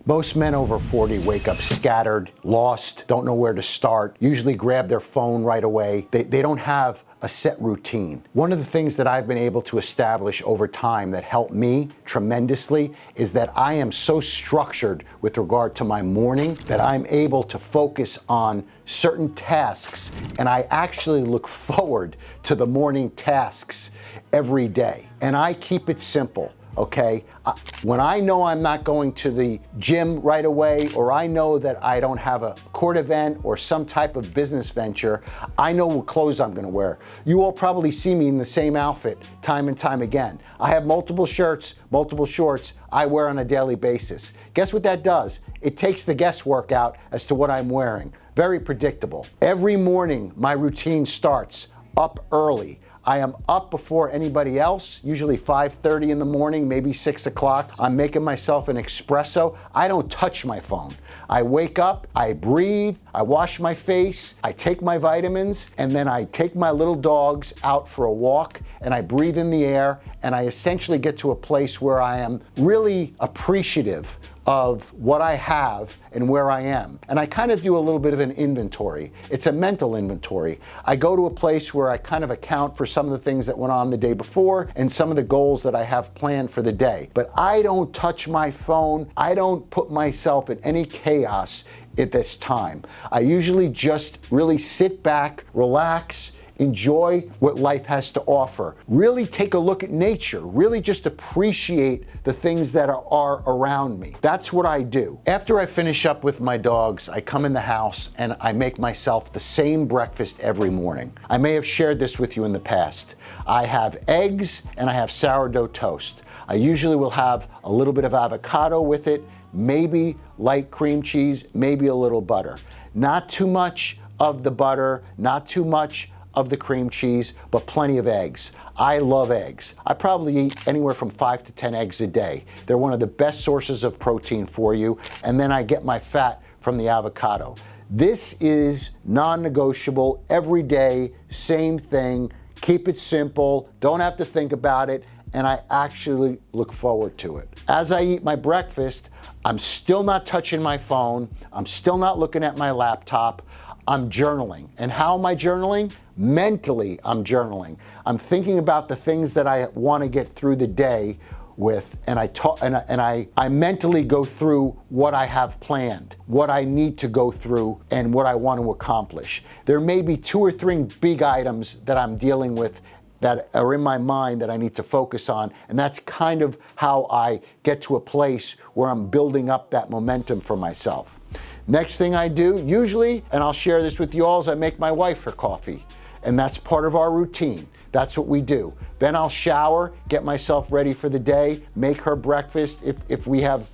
Most men over 40 wake up scattered, lost, don't know where to start, usually grab their phone right away. They don't have a set routine. One of the things that I've been able to establish over time that helped me tremendously is that I am so structured with regard to my morning that I'm able to focus on certain tasks, and I actually look forward to the morning tasks every day. And I keep it simple. Okay, when I know I'm not going to the gym right away, or I know that I don't have a court event or some type of business venture, I know what clothes I'm gonna wear. You all probably see me in the same outfit time and time again. I have multiple shirts, multiple shorts I wear on a daily basis. Guess what that does? It takes the guesswork out as to what I'm wearing. Very predictable. Every morning, my routine starts up early. I am up before anybody else, usually 5:30 in the morning, maybe 6 o'clock. I'm making myself an espresso. I don't touch my phone. I wake up, I breathe, I wash my face, I take my vitamins, and then I take my little dogs out for a walk, and I breathe in the air, and I essentially get to a place where I am really appreciative of what I have and where I am. And I kind of do a little bit of an inventory. It's a mental inventory. I go to a place where I kind of account for some of the things that went on the day before and some of the goals that I have planned for the day. But I don't touch my phone. I don't put myself in any chaos at this time. I usually just really sit back, relax, enjoy what life has to offer. Really take a look at nature. Really just appreciate the things that are around me. That's what I do. After I finish up with my dogs, I come in the house and I make myself the same breakfast every morning. I may have shared this with you in the past. I have eggs and I have sourdough toast. I usually will have a little bit of avocado with it, maybe light cream cheese, maybe a little butter. Not too much of the butter, not too much of the cream cheese, but plenty of eggs. I love eggs. I probably eat anywhere from 5 to 10 eggs a day. They're one of the best sources of protein for you, and then I get my fat from the avocado. This is non-negotiable, every day, same thing. Keep it simple, don't have to think about it, and I actually look forward to it. As I eat my breakfast, I'm still not touching my phone, I'm still not looking at my laptop, I'm journaling. And how am I journaling? Mentally, I'm journaling. I'm thinking about the things that I want to get through the day with, and I mentally go through what I have planned, what I need to go through, and what I want to accomplish. There may be 2 or 3 big items that I'm dealing with that are in my mind that I need to focus on, and that's kind of how I get to a place where I'm building up that momentum for myself. Next thing I do, usually, and I'll share this with you all, is I make my wife her coffee. And that's part of our routine. That's what we do. Then I'll shower, get myself ready for the day, make her breakfast if we have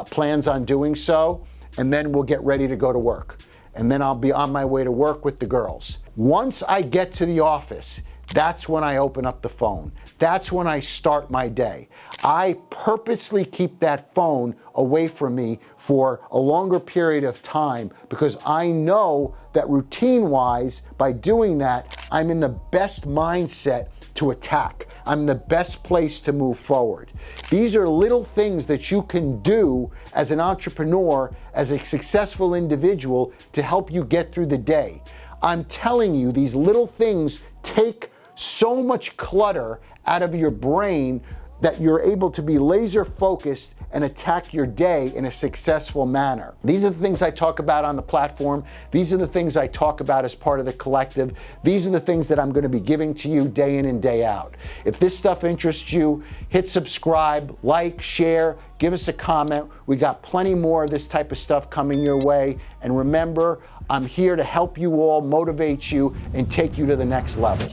plans on doing so, and then we'll get ready to go to work. And then I'll be on my way to work with the girls. Once I get to the office, that's when I open up the phone. That's when I start my day. I purposely keep that phone away from me for a longer period of time because I know that routine-wise, by doing that, I'm in the best mindset to attack. I'm the best place to move forward. These are little things that you can do as an entrepreneur, as a successful individual to help you get through the day. I'm telling you, these little things take so much clutter out of your brain that you're able to be laser focused and attack your day in a successful manner. These are the things I talk about on the platform. These are the things I talk about as part of the collective. These are the things that I'm going to be giving to you day in and day out. If this stuff interests you, hit subscribe, like, share, give us a comment. We got plenty more of this type of stuff coming your way. And remember, I'm here to help you all, motivate you, and take you to the next level.